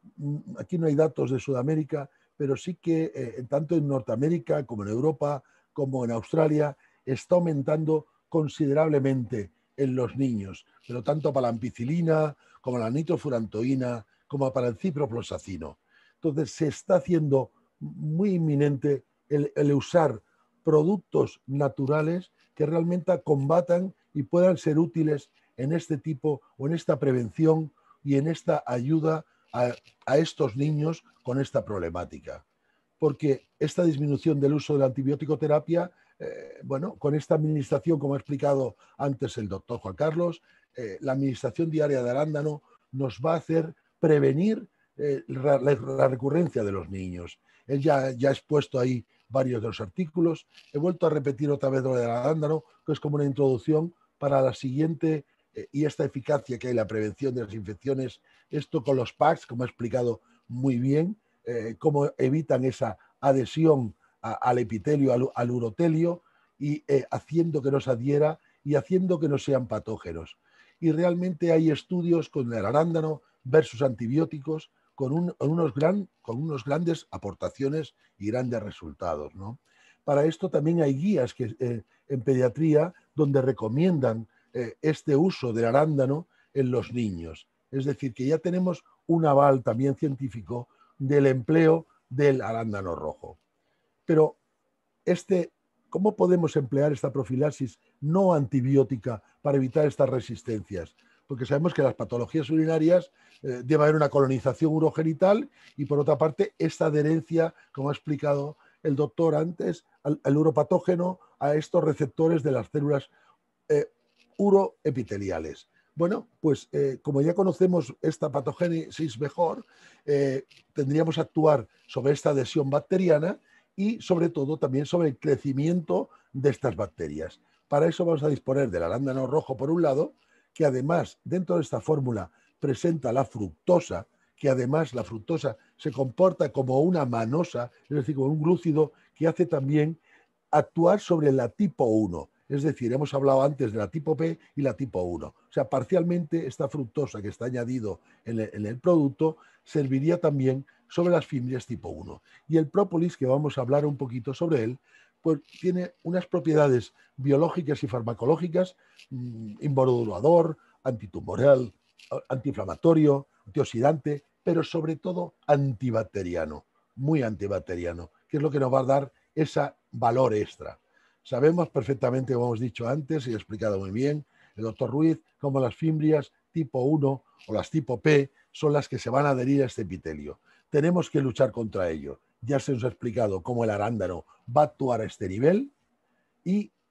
[SPEAKER 2] aquí no hay datos de Sudamérica, pero sí que tanto en Norteamérica como en Europa, como en Australia, está aumentando considerablemente en los niños, pero tanto para la ampicilina, como la nitrofurantoína, como para el ciprofloxacino. Entonces se está haciendo muy inminente el usar productos naturales que realmente combatan y puedan ser útiles en este tipo o en esta prevención y en esta ayuda a estos niños con esta problemática. Porque esta disminución del uso de la antibiótico-terapia, con esta administración, como ha explicado antes el doctor Juan Carlos, la administración diaria de arándano nos va a hacer prevenir la recurrencia de los niños. Él ya ha expuesto ahí varios de los artículos. He vuelto a repetir otra vez lo del arándano, que es como una introducción para la siguiente y esta eficacia que hay en la prevención de las infecciones. Esto con los PACs, como ha explicado muy bien, cómo evitan esa adhesión al epitelio, al urotelio, y haciendo que no se adhiera y haciendo que no sean patógenos. Y realmente hay estudios con el arándano versus antibióticos con unos grandes aportaciones y grandes resultados, ¿no? Para esto también hay guías en pediatría donde recomiendan este uso del arándano en los niños. Es decir, que ya tenemos un aval también científico del empleo del arándano rojo. Pero ¿cómo podemos emplear esta profilaxis no antibiótica para evitar estas resistencias? Porque sabemos que las patologías urinarias debe haber una colonización urogenital y, por otra parte, esta adherencia, como ha explicado el doctor antes, al uropatógeno, a estos receptores de las células uroepiteliales. Bueno, pues como ya conocemos esta patogénesis mejor, tendríamos que actuar sobre esta adhesión bacteriana y sobre todo también sobre el crecimiento de estas bacterias. Para eso vamos a disponer del arándano rojo por un lado, que además dentro de esta fórmula presenta la fructosa, que además la fructosa se comporta como una manosa, es decir, como un glúcido que hace también actuar sobre la tipo 1. Es decir, hemos hablado antes de la tipo P y la tipo 1. O sea, parcialmente esta fructosa que está añadido en el producto serviría también sobre las fibras tipo 1. Y el própolis, que vamos a hablar un poquito sobre él, pues tiene unas propiedades biológicas y farmacológicas, inmunomodulador, antitumoral, antiinflamatorio, antioxidante, pero sobre todo antibacteriano, muy antibacteriano, que es lo que nos va a dar ese valor extra. Sabemos perfectamente, como hemos dicho antes y he explicado muy bien el doctor Ruiz, cómo las fimbrias tipo 1 o las tipo P son las que se van a adherir a este epitelio. Tenemos que luchar contra ello. Ya se nos ha explicado cómo el arándano va a actuar a este nivel,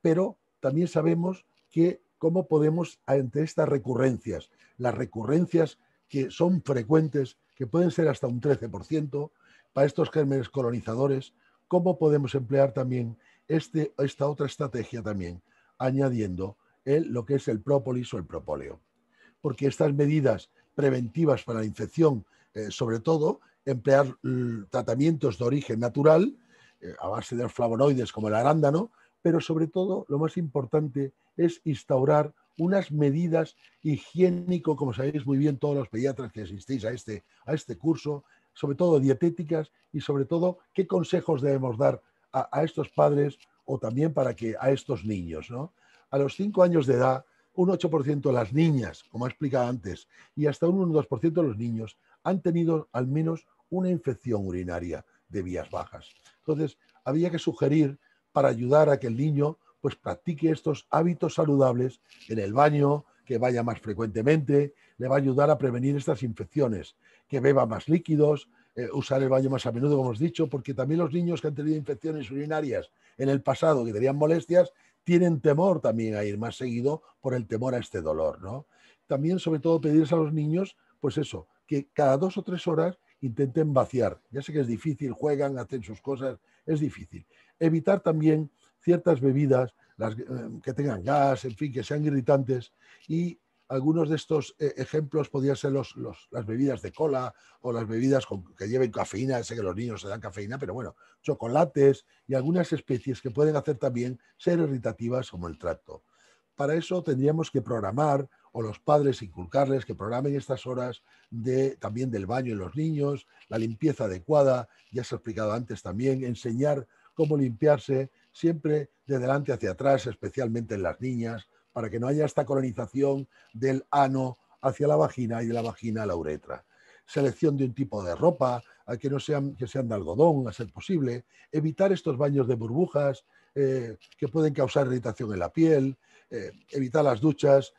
[SPEAKER 2] pero también sabemos que cómo podemos, ante estas recurrencias, las recurrencias que son frecuentes, que pueden ser hasta un 13%, para estos gérmenes colonizadores, cómo podemos emplear también esta otra estrategia también, añadiendo lo que es el própolis o el propóleo. Porque estas medidas preventivas para la infección, sobre todo, emplear tratamientos de origen natural, a base de los flavonoides como el arándano, pero sobre todo lo más importante es instaurar unas medidas higiénico, como sabéis muy bien todos los pediatras que asistéis a este curso, sobre todo dietéticas y sobre todo qué consejos debemos dar a estos padres o también para que a estos niños, ¿no? A los 5 años de edad, un 8% de las niñas, como he explicado antes, y hasta un 1-2% de los niños han tenido al menos una infección urinaria de vías bajas. Entonces, había que sugerir para ayudar a que el niño pues practique estos hábitos saludables en el baño, que vaya más frecuentemente, le va a ayudar a prevenir estas infecciones, que beba más líquidos, usar el baño más a menudo, como os he dicho, porque también los niños que han tenido infecciones urinarias en el pasado, que tenían molestias, tienen temor también a ir más seguido por el temor a este dolor, ¿no? También, sobre todo, pedirles a los niños, pues eso, que cada 2 o 3 horas intenten vaciar. Ya sé que es difícil, juegan, hacen sus cosas, es difícil. Evitar también ciertas bebidas que tengan gas, en fin, que sean irritantes, y algunos de estos ejemplos podrían ser las bebidas de cola o las bebidas que lleven cafeína. Sé que los niños se dan cafeína, pero bueno, chocolates y algunas especies que pueden hacer también ser irritativas como el tracto. Para eso tendríamos que programar, o los padres inculcarles que programen estas horas también del baño en los niños, la limpieza adecuada, ya se ha explicado antes también, enseñar cómo limpiarse siempre de delante hacia atrás, especialmente en las niñas, para que no haya esta colonización del ano hacia la vagina y de la vagina a la uretra. Selección de un tipo de ropa, que sean de algodón, a ser posible. Evitar estos baños de burbujas que pueden causar irritación en la piel. Evitar las duchas,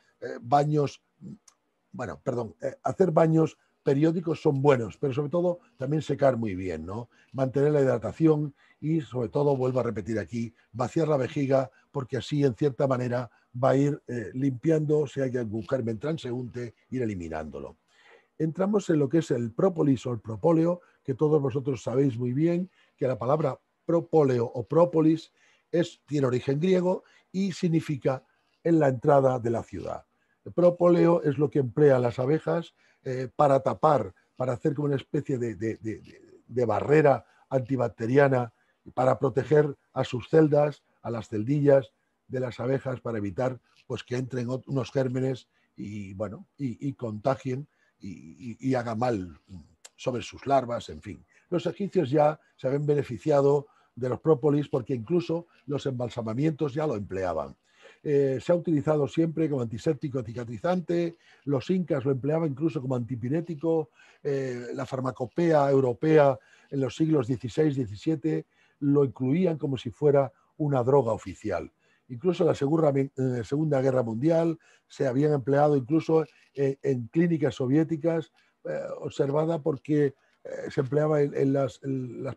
[SPEAKER 2] hacer baños periódicos son buenos, pero sobre todo también secar muy bien, ¿no? Mantener la hidratación y sobre todo, vuelvo a repetir aquí, vaciar la vejiga, porque así en cierta manera va a ir limpiando, si hay algún germen transeúnte, ir eliminándolo. Entramos en lo que es el própolis o el propóleo, que todos vosotros sabéis muy bien que la palabra propóleo o própolis tiene origen griego y significa en la entrada de la ciudad. El propóleo es lo que emplean las abejas para tapar, para hacer como una especie de barrera antibacteriana, para proteger a sus celdas, a las celdillas de las abejas, para evitar pues, que entren unos gérmenes y contagien y haga mal sobre sus larvas, en fin. Los egipcios ya se habían beneficiado de los própolis porque incluso los embalsamamientos ya lo empleaban. Se ha utilizado siempre como antiséptico cicatrizante, los incas lo empleaban incluso como antipirético, la farmacopea europea en los siglos XVI, XVII lo incluían como si fuera una droga oficial. Incluso en la Segunda Guerra Mundial se habían empleado incluso en clínicas soviéticas, observada porque se empleaba en las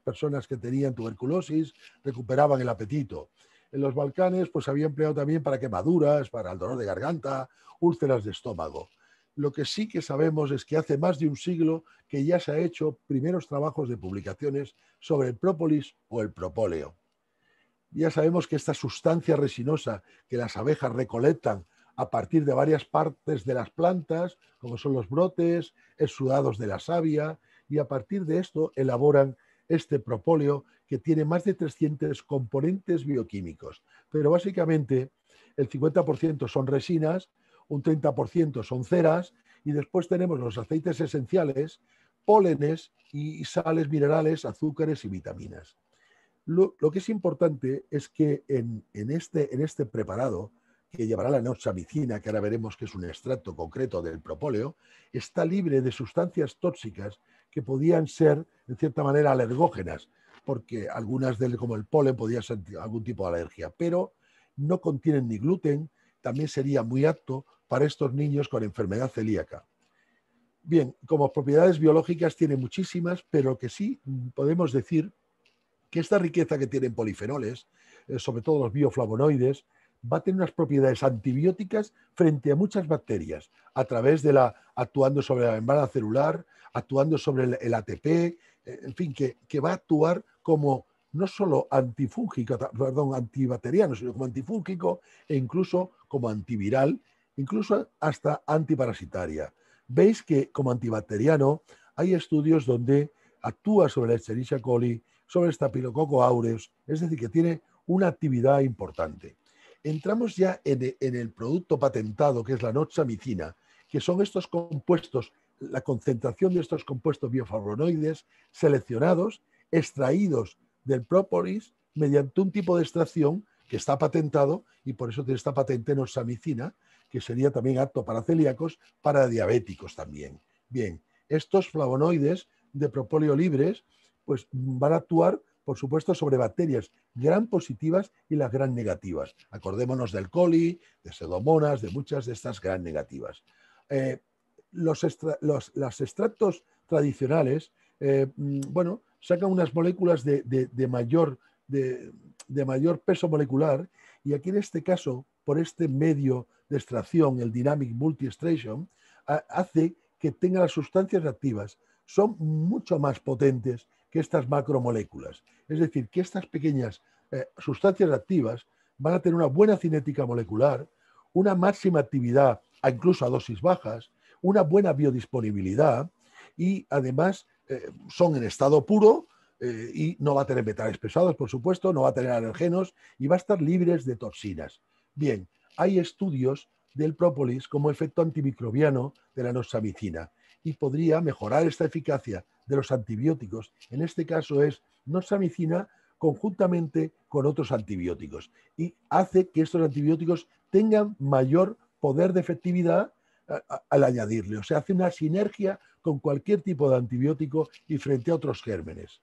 [SPEAKER 2] personas que tenían tuberculosis, recuperaban el apetito. En los Balcanes pues se había empleado también para quemaduras, para el dolor de garganta, úlceras de estómago. Lo que sí que sabemos es que hace más de un siglo que ya se ha hecho primeros trabajos de publicaciones sobre el própolis o el propóleo. Ya sabemos que esta sustancia resinosa que las abejas recolectan a partir de varias partes de las plantas, como son los brotes, exudados de la savia, y a partir de esto elaboran este propóleo que tiene más de 300 componentes bioquímicos. Pero básicamente el 50% son resinas, un 30% son ceras, y después tenemos los aceites esenciales, pólenes y sales minerales, azúcares y vitaminas. Lo que es importante es que en este preparado, que llevará la noxamicina, que ahora veremos que es un extracto concreto del propóleo, está libre de sustancias tóxicas que podían ser, en cierta manera, alergógenas, porque algunas como el polen podría ser algún tipo de alergia, pero no contienen ni gluten, también sería muy apto para estos niños con enfermedad celíaca. Bien, como propiedades biológicas tiene muchísimas, pero que sí podemos decir que esta riqueza que tienen polifenoles, sobre todo los bioflavonoides, va a tener unas propiedades antibióticas frente a muchas bacterias, a través de actuando sobre la membrana celular, actuando sobre el ATP, en fin, que va a actuar como no solo antibacteriano, sino como antifúngico e incluso como antiviral, incluso hasta antiparasitaria. Veis que como antibacteriano hay estudios donde actúa sobre la Escherichia coli, sobre Staphylococcus aureus, es decir, que tiene una actividad importante. Entramos ya en el producto patentado, que es la noxamicina, que son estos compuestos, la concentración de estos compuestos bioflavonoides seleccionados, extraídos del própolis mediante un tipo de extracción que está patentado y por eso tiene esta patente noxamicina, que sería también apto para celíacos, para diabéticos también. Bien, estos flavonoides de propóleo libres pues van a actuar, por supuesto, sobre bacterias gram positivas y las gram negativas. Acordémonos del coli, de pseudomonas, de muchas de estas gram negativas. Los extractos tradicionales, bueno, sacan unas moléculas de mayor peso molecular y aquí en este caso, por este medio de extracción, el Dynamic Multi-Extraction, hace que tenga las sustancias activas. Son mucho más potentes que estas macromoléculas. Es decir, que estas pequeñas sustancias activas van a tener una buena cinética molecular, una máxima actividad incluso a dosis bajas, una buena biodisponibilidad y además son en estado puro y no va a tener metales pesados, por supuesto, no va a tener alergenos y va a estar libres de toxinas. Bien, hay estudios del própolis como efecto antimicrobiano de la noxamicina y podría mejorar esta eficacia de los antibióticos. En este caso es noxamicina conjuntamente con otros antibióticos y hace que estos antibióticos tengan mayor poder de efectividad al añadirle. O sea, hace una sinergia con cualquier tipo de antibiótico y frente a otros gérmenes.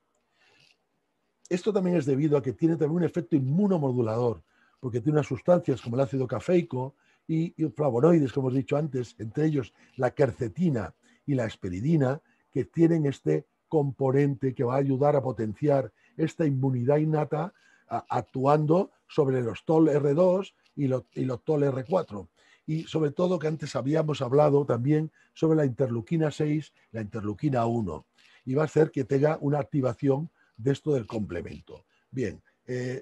[SPEAKER 2] Esto también es debido a que tiene también un efecto inmunomodulador, porque tiene unas sustancias como el ácido cafeico y flavonoides, como hemos dicho antes, entre ellos la quercetina y la hesperidina, que tienen este componente que va a ayudar a potenciar esta inmunidad innata actuando sobre los TOL-R2 y los TOL-R4. Y sobre todo que antes habíamos hablado también sobre la interleuquina 6, la interleuquina 1, y va a hacer que tenga una activación de esto del complemento. Bien,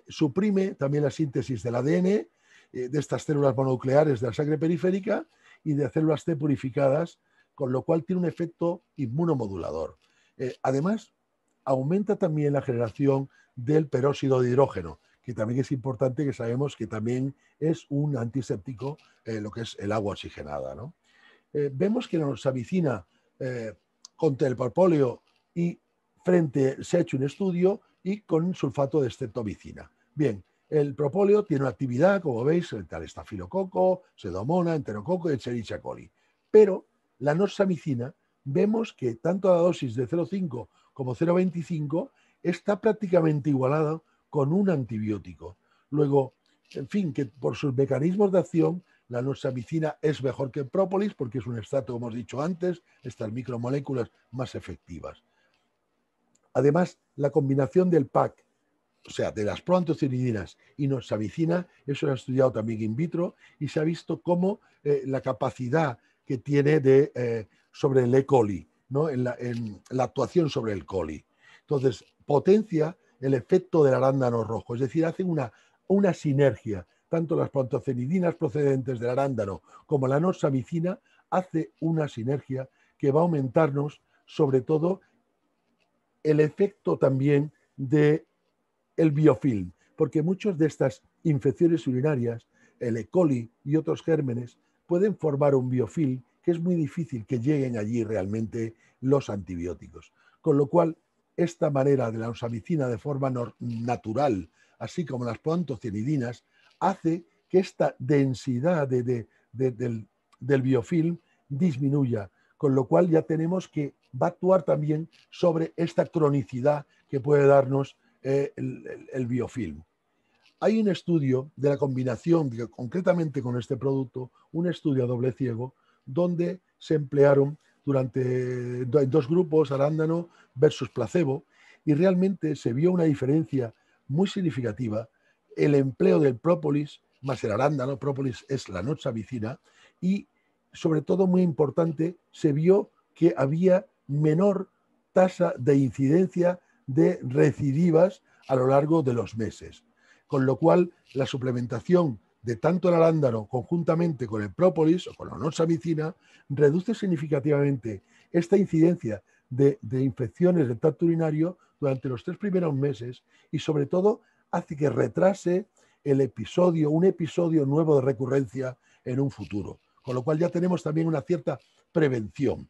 [SPEAKER 2] suprime también la síntesis del ADN, de estas células mononucleares de la sangre periférica y de células T purificadas, con lo cual tiene un efecto inmunomodulador. Además, aumenta también la generación del peróxido de hidrógeno, que también es importante, que sabemos que también es un antiséptico, lo que es el agua oxigenada, ¿no? Vemos que la noxamicina contra el propóleo y frente se ha hecho un estudio y con sulfato de streptomicina. Bien, el propóleo tiene una actividad, como veis, frente al estafilococo, pseudomonas, enterococo y Escherichia coli. Pero la noxamicina, vemos que tanto la dosis de 0,5 como 0,25 está prácticamente igualada con un antibiótico. Luego, en fin, que por sus mecanismos de acción, la noxamicina es mejor que el própolis porque es un extracto, como hemos dicho antes, estas micromoléculas más efectivas. Además, la combinación del PAC, o sea, de las proantocianidinas y noxamicina, eso se ha estudiado también in vitro y se ha visto cómo la capacidad que tiene sobre el E. coli, ¿no? en la actuación sobre el coli. Entonces, potencia el efecto del arándano rojo, es decir, hacen una sinergia. Tanto las proantocianidinas procedentes del arándano como la noxamicina hace una sinergia que va a aumentarnos, sobre todo, el efecto también del biofilm, porque muchas de estas infecciones urinarias, el E. coli y otros gérmenes, pueden formar un biofilm que es muy difícil que lleguen allí realmente los antibióticos. Con lo cual, esta manera de la noxamicina de forma natural, así como las proantocianidinas, hace que esta densidad del biofilm disminuya, con lo cual ya tenemos que va a actuar también sobre esta cronicidad que puede darnos el biofilm. Hay un estudio de la combinación, concretamente con este producto, un estudio a doble ciego, donde se emplearon en dos grupos, arándano versus placebo, y realmente se vio una diferencia muy significativa. El empleo del própolis más el arándano, própolis es la noxamicina, y sobre todo muy importante, se vio que había menor tasa de incidencia de recidivas a lo largo de los meses. Con lo cual, la suplementación de tanto el arándano conjuntamente con el própolis o con la noxamicina reduce significativamente esta incidencia de infecciones del tracto urinario durante los 3 primeros meses y sobre todo hace que retrase un episodio nuevo de recurrencia en un futuro. Con lo cual ya tenemos también una cierta prevención.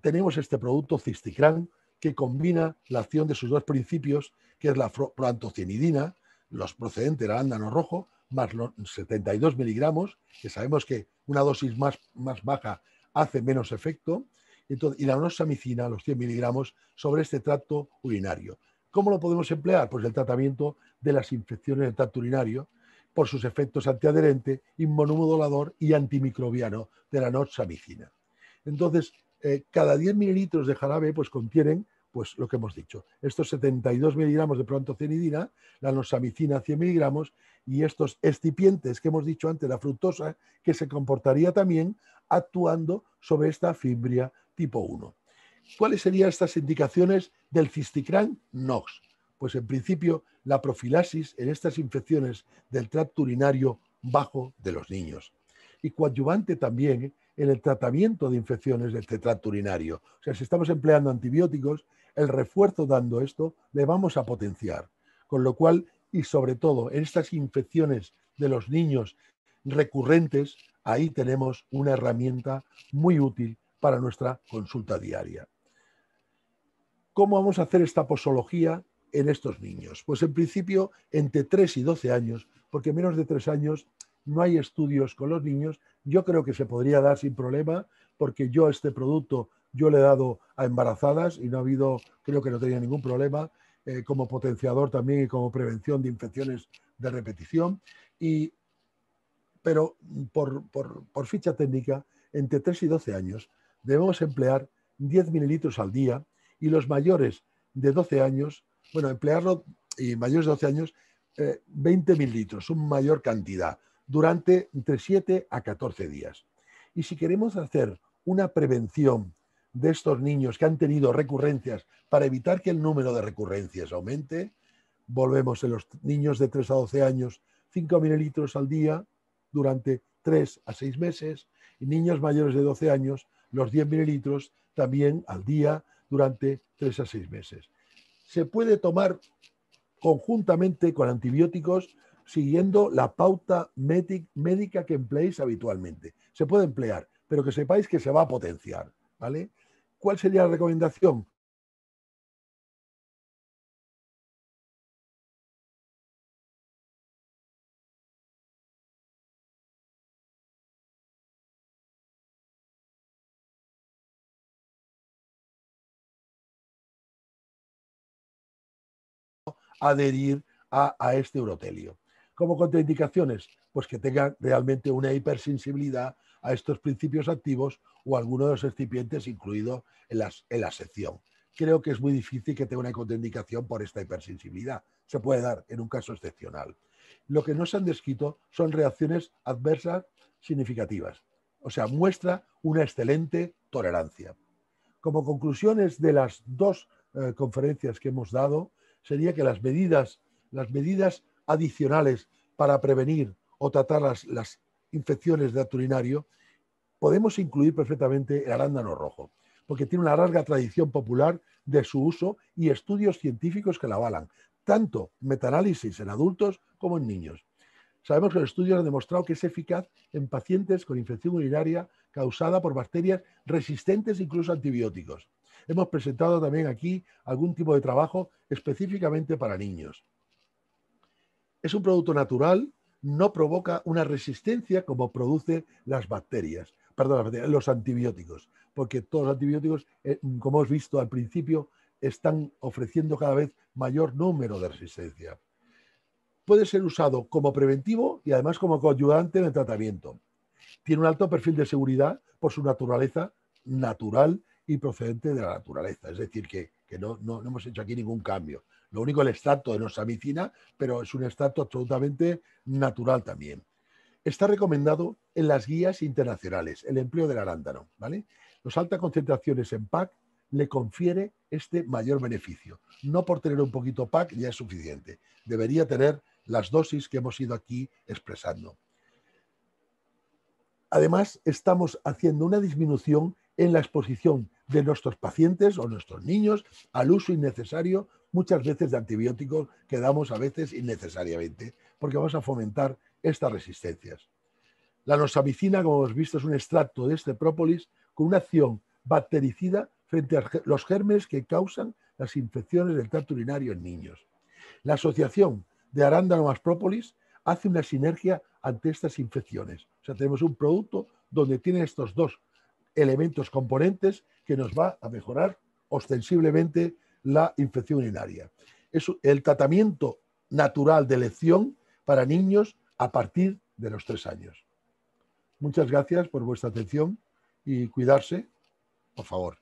[SPEAKER 2] Tenemos este producto Cisticran que combina la acción de sus dos principios, que es la proantocianidina, los procedentes del arándano rojo, más los 72 miligramos, que sabemos que una dosis más baja hace menos efecto, y la noxamicina, los 100 miligramos, sobre este tracto urinario. ¿Cómo lo podemos emplear? Pues el tratamiento de las infecciones del tracto urinario por sus efectos antiadherente, inmunomodulador y antimicrobiano de la noxamicina. Entonces, cada 10 mililitros de jarabe pues contienen pues lo que hemos dicho, estos 72 miligramos de proantocianidina, la noxamicina 100 miligramos y estos excipientes que hemos dicho antes, la fructosa, que se comportaría también actuando sobre esta fibria tipo 1. ¿Cuáles serían estas indicaciones del Cisticran NOX? Pues en principio la profilaxis en estas infecciones del tracto urinario bajo de los niños. Y coadyuvante también en el tratamiento de infecciones del tracto urinario. O sea, si estamos empleando antibióticos, el refuerzo dando esto le vamos a potenciar. Con lo cual, y sobre todo en estas infecciones de los niños recurrentes, ahí tenemos una herramienta muy útil para nuestra consulta diaria. ¿Cómo vamos a hacer esta posología en estos niños? Pues en principio entre 3 y 12 años, porque menos de 3 años no hay estudios con los niños. Yo creo que se podría dar sin problema, porque yo este producto yo le he dado a embarazadas y no ha habido, creo que no tenía ningún problema, como potenciador también y como prevención de infecciones de repetición. Pero por ficha técnica, entre 3 y 12 años debemos emplear 10 mililitros al día y los mayores de 12 años, bueno, emplearlo y mayores de 12 años, 20 mililitros, una mayor cantidad, durante entre 7 a 14 días. Y si queremos hacer una prevención de estos niños que han tenido recurrencias para evitar que el número de recurrencias aumente, volvemos en los niños de 3 a 12 años, 5 mililitros al día durante 3 a 6 meses, y niños mayores de 12 años, los 10 mililitros también al día durante 3 a 6 meses. Se puede tomar conjuntamente con antibióticos siguiendo la pauta médica que empleéis habitualmente. Se puede emplear, pero que sepáis que se va a potenciar, ¿vale? ¿Cuál sería la recomendación? Adherir a este urotelio. Como contraindicaciones, pues que tengan realmente una hipersensibilidad a estos principios activos o alguno de los excipientes incluido en la sección. Creo que es muy difícil que tenga una contraindicación por esta hipersensibilidad. Se puede dar en un caso excepcional. Lo que no se han descrito son reacciones adversas significativas. O sea, muestra una excelente tolerancia. Como conclusiones de las dos conferencias que hemos dado, sería que las medidas adicionales para prevenir o tratar las infecciones de tracto urinario, podemos incluir perfectamente el arándano rojo, porque tiene una larga tradición popular de su uso y estudios científicos que la avalan, tanto metaanálisis en adultos como en niños. Sabemos que los estudios han demostrado que es eficaz en pacientes con infección urinaria causada por bacterias resistentes incluso a antibióticos. Hemos presentado también aquí algún tipo de trabajo específicamente para niños. Es un producto natural, no provoca una resistencia como produce los antibióticos, porque todos los antibióticos, como hemos visto al principio, están ofreciendo cada vez mayor número de resistencia. Puede ser usado como preventivo y además como coadyuvante en el tratamiento. Tiene un alto perfil de seguridad por su naturaleza natural y procedente de la naturaleza. Es decir, que no hemos hecho aquí ningún cambio. Lo único, el extracto de nosamicina, pero es un extracto absolutamente natural también. Está recomendado en las guías internacionales el empleo del arándano, ¿vale? Las altas concentraciones en PAC le confiere este mayor beneficio. No por tener un poquito PAC ya es suficiente. Debería tener las dosis que hemos ido aquí expresando. Además, estamos haciendo una disminución en la exposición de nuestros pacientes o nuestros niños al uso innecesario muchas veces de antibióticos que damos a veces innecesariamente, porque vamos a fomentar estas resistencias. La nosamicina, como hemos visto, es un extracto de este própolis con una acción bactericida frente a los gérmenes que causan las infecciones del tracto urinario en niños. La asociación de arándano más própolis hace una sinergia ante estas infecciones. O sea, tenemos un producto donde tiene estos dos elementos componentes que nos va a mejorar ostensiblemente la infección urinaria. Es el tratamiento natural de elección para niños a partir de los 3 años. Muchas gracias por vuestra atención y cuidarse, por favor.